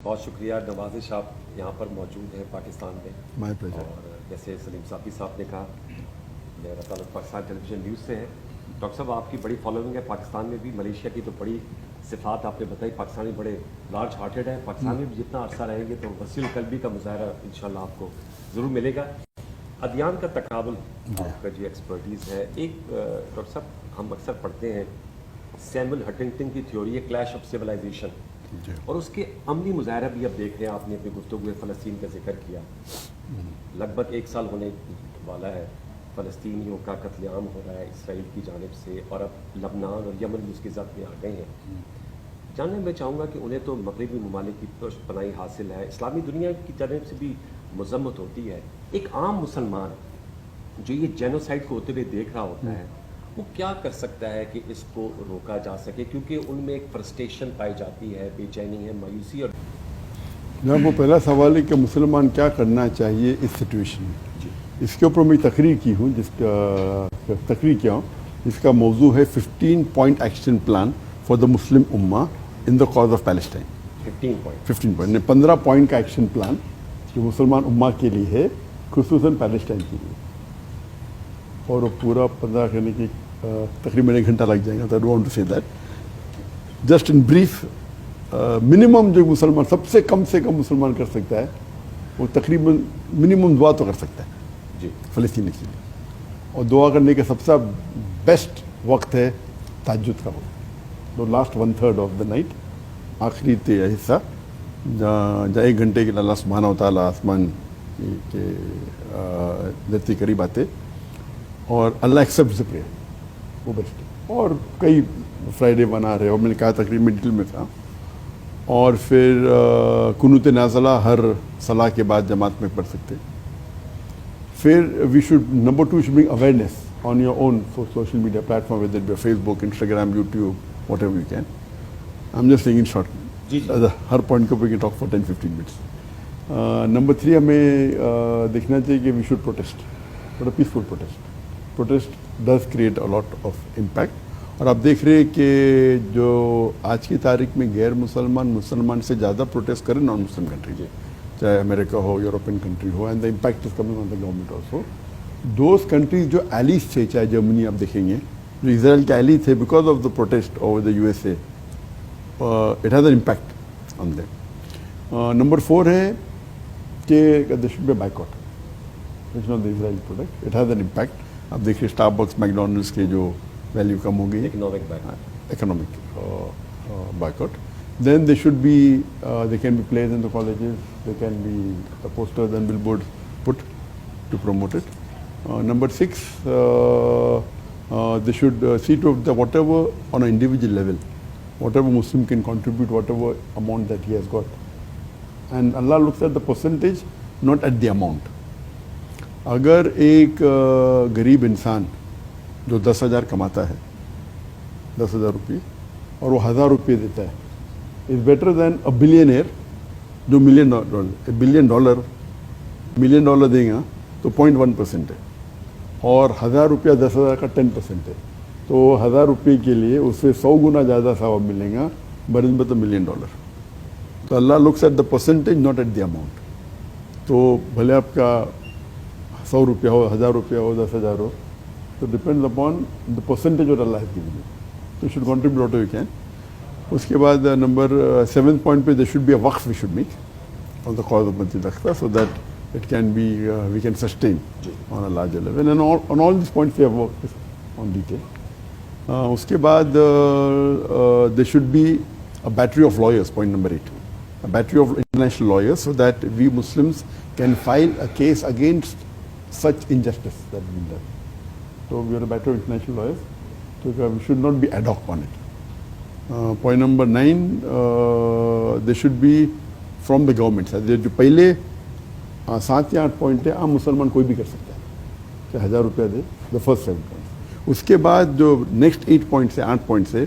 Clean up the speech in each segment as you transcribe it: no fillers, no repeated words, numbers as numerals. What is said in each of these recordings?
बहुत शुक्रिया नवाजिश आप यहाँ पर मौजूद हैं पाकिस्तान में। My pleasure. और जैसे सलीम साफी साहब ने कहा, मेरा ताल्लुक पाकिस्तान टेलीविज़न न्यूज़ से है। डॉक्टर साहब, आपकी बड़ी फॉलोइंग है पाकिस्तान में भी। मलेशिया की तो बड़ी सिफात आपने बताई, पाकिस्तानी बड़े लार्ज हार्टेड है। पाकिस्तान में भी जितना अरसा रहेंगे तो वसील कल्बी का मुजाहरा इंशाल्लाह आपको ज़रूर मिलेगा। अदयान का तकाबुल आपका जो एक्सपर्टीज़ है, एक डॉक्टर साहब हम अक्सर पढ़ते हैं सैमुअल हंटिंगटन की थ्योरी है क्लैश ऑफ सिविलाइजेशन, और उसके अमली मुजाहरा भी अब देख रहे हैं। आपने अपनी गुफ्तगू में फ़लस्तीन का जिक्र किया, लगभग 1 साल होने वाला है फ़लस्तीनियों का कत्लेआम हो रहा है इसराइल की जानिब से, और अब लबनान और यमन भी उसके ज़द में आ गए हैं। जानना मैं चाहूँगा कि उन्हें तो मगरबी ममालिक की पनाही हासिल है, इस्लामी दुनिया की जानिब से भी मजम्मत होती है। एक आम मुसलमान जो ये जेनोसाइड को होते हुए देख रहा होता है, वो क्या कर सकता है कि इसको रोका जा सके, क्योंकि उनमें एक फ्रस्ट्रेशन पाई जाती है, बेचैनी है, मायूसी। और जनाब, वो पहला सवाल है कि मुसलमान क्या करना चाहिए इस सिचुएशन में। इसके ऊपर मैं तकरीर की हूँ, जिसका मौजू है 15 point action plan for the Muslim Umma in the cause of Palestine. 15 point 15 point का एक्शन प्लान जो मुसलमान उम्मा के लिए है, खुसूसन पैलेस्टाइन के लिए। और वो पूरा 15 करने की तकरीबन 1 घंटा लग जाएगा। तो I don't want to say that, just in brief. Minimum जो मुसलमान सबसे कम से कम मुसलमान कर सकता है, वो तकरीबन मिनिमम दुआ तो कर सकता है जी फ़लस्तीन के लिए। और दुआ करने का सबसे बेस्ट वक्त है तहज्जुद का वक्त, तो लास्ट 1/3 ऑफ द नाइट, आखिरी हिस्सा, जहाँ 1 घंटे के लिए अल्लाह सुब्हानहू व तआला आसमान के धरती करीब आते और अल्लाह एक्सेप्ट द प्रेयर, वो बेस्ट है। और कई फ्राइडे बना रहे, और मैंने कहा तकरीबन डिटेल में था। और फिर कुनूत नाज़ला हर सलाह के बाद जमात में पढ़ सकते। फिर we should number 2 should bring awareness on your own social media platform, whether it be Facebook, Instagram, YouTube, whatever you can. I am just saying in short, हर पॉइंट को we can talk for 10-15 minutes. Number 3 हमें देखना चाहिए कि we should protest, but a peaceful protest does create a lot of impact. और आप देख रहे हैं कि जो आज की तारीख में गैर मुसलमान से ज़्यादा प्रोटेस्ट करें नॉन मुस्लिम कंट्री, चाहे अमेरिका हो, यूरोपियन कंट्री हो, and the impact is coming on the government also. Those countries जो एलीज थे, चाहे जर्मनी आप देखेंगे, जो इसराइल के एली थे, because of the protest over the USA, it has an impact on them. Number 4 है कि there should be boycott, it's not the Israel product, it has an impact. आप देखिए स्टारबक्स, मैकडोनल्ड्स के जो value कम हो गई, economic boycott. Then they should be, they can be placed in the colleges, they can be posters and billboards put to promote it. Number 6, they should see to the whatever on an individual level, whatever Muslim can contribute, whatever amount that he has got. And Allah looks at the percentage, not at the amount. अगर एक गरीब इंसान जो 10,000 कमाता है, 10,000 रुपये, और वो 1,000 रुपये देता है, is better than a billionaire जो $1 billion देगा तो 0.1% है, और 1,000 रुपया 10,000 का 10% है, तो 1,000 रुपये के लिए उससे 100 गुना ज़्यादा सवाब मिलेगा बनिस्बत $1 million। तो अल्लाह looks at the percentage, not at the amount. तो भले आपका 100 रुपया हो, 1,000 रुपया हो, 10,000 हो, तो डिपेंड्स अपॉन द परसेंटेज और अल्लाह हैज़ गिवन यू, तो should contribute what you can. उसके बाद नंबर 7 पॉइंट पे, दे शुड बी अ वक्फ we should make on the cause of Masjid Aqsa, so that it can be we can sustain on a larger level, and on all this points we have worked on detail. उसके बाद they should be a battery of lawyers, point number 8, a battery of international lawyers, so that we Muslims can file a case against such injustice that has been done. So we are a battery of international lawyers, so we should not be ad hoc on it. Point number 9, they should be from the government. जो पहले 7 या 8 point है, आम मुसलमान कोई भी कर सकता है, चाहे 1,000 रुपया दे, द फर्स्ट 7 पॉइंट। उसके बाद जो नेक्स्ट 8 पॉइंट्स है, 8 पॉइंट्स है,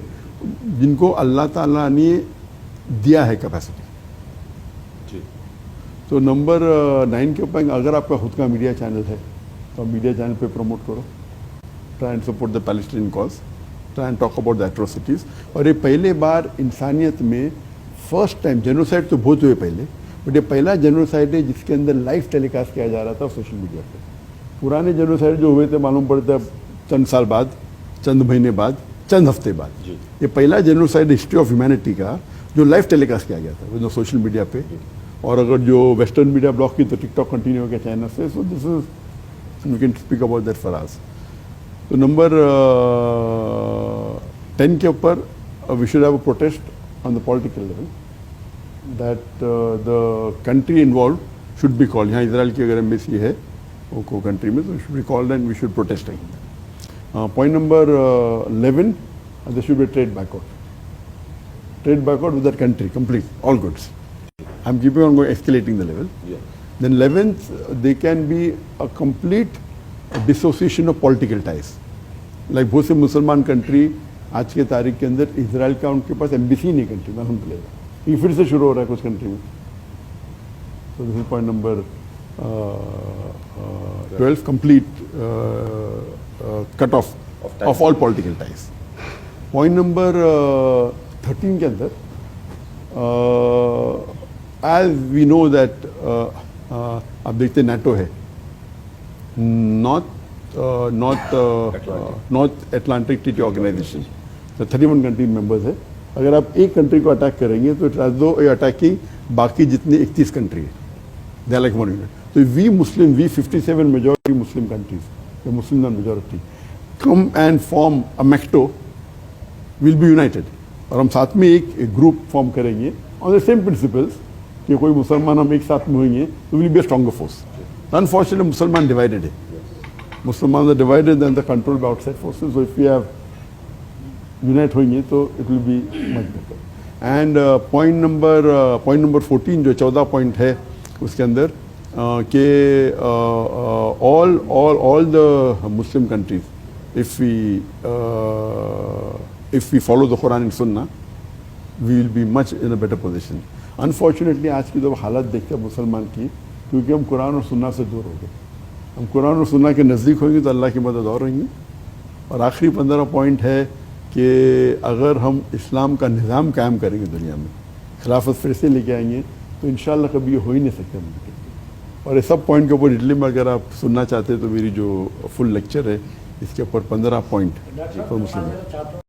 जिनको अल्लाह ताला ने दिया है कैपेसिटी। तो नंबर 9 के ऊपर, अगर आपका खुद का मीडिया चैनल है तो मीडिया चैनल पे प्रमोट करो, try and support the Palestinian cause, try and talk about the atrocities. और ये पहले बार इंसानियत में फर्स्ट टाइम, जेनोसाइड तो बहुत हुए पहले, बट ये पहला जेनोसाइड है जिसके अंदर लाइव टेलीकास्ट किया जा रहा था सोशल मीडिया पे। पुराने जेनोसाइड जो हुए थे मालूम पड़ता है चंद साल बाद, चंद महीने बाद, चंद हफ्ते बाद। ये पहला जेनोसाइड हिस्ट्री ऑफ ह्यूमैनिटी का जो लाइव टेलीकास्ट किया गया था सोशल मीडिया पे, और अगर जो वेस्टर्न मीडिया ब्लॉक की तो टिकटॉक कंटिन्यू हो गया चाइना से। So this is we can speak about that for us. तो नंबर 10 के ऊपर we should have a protest on the political level that the country involve should be called. यहाँ Israel की अगर embassy है वो कंट्री में तो should be called and we should protest against. Point number 11, there should be trade backward. Trade backward with that country, complete, all goods. I'm keeping on going, escalating the level. Yeah. Then 11th, they can be a complete dissociation of political ties. Like बहुत से मुसलमान country आज के तारीख के अंदर Israel का उनके पास एम्बेसी नहीं कंट्री में, अल्हम्दुलिल्लाह ये फिर से शुरू हो रहा है कुछ कंट्री में। So this is point number 12, complete cut off of all political ties. Point number 13 के अंदर एज वी नो दैट आप देखते नाटो है, नॉर्थ अटलांटिक ट्रीटी ऑर्गेनाइजेशन, तो 31 कंट्री मेंबर्स है। अगर आप एक कंट्री को अटैक करेंगे तो इट दो अटैकिंग बाकी जितनी 31 कंट्री है, they are like one unit. तो we Muslim, we 57 majority Muslim countries, Muslim non majority, come and form a मैक्टो, विल बी यूनाइटेड, और हम साथ में एक ग्रुप फॉर्म करेंगे ऑन द सेम प्रिंसिपल्स कि कोई मुसलमान हम एक साथ में होंगे तो will be a stronger force. Unfortunately मुसलमान डिवाइडेड है, मुसलमान are divided and the control by outside forces. So if we have unite होंगे तो it will be much better. And point number 14 जो 14 पॉइंट है उसके अंदर कि all the Muslim countries if we follow the Quran and Sunnah, we will be much in a better position. Unfortunately, आज की जब हालत देखते हैं मुसलमान की, क्योंकि हम कुरान और सुन्ना से दूर हो गए, हम कुरान और सुन्ना के नज़दीक होंगे तो अल्लाह की मदद और होंगी। और आखिरी 15 पॉइंट है कि अगर हम इस्लाम का निज़ाम कायम करेंगे दुनिया में, खिलाफत फिर से लेके आएंगे तो इंशाअल्लाह कभी ये हो ही नहीं सकता मुमकिन। और ये सब पॉइंट के ऊपर डिटेल में अगर आप सुनना चाहते हैं तो मेरी जो फुल लेक्चर है इसके ऊपर 15 पॉइंट फॉर मुस्लिम।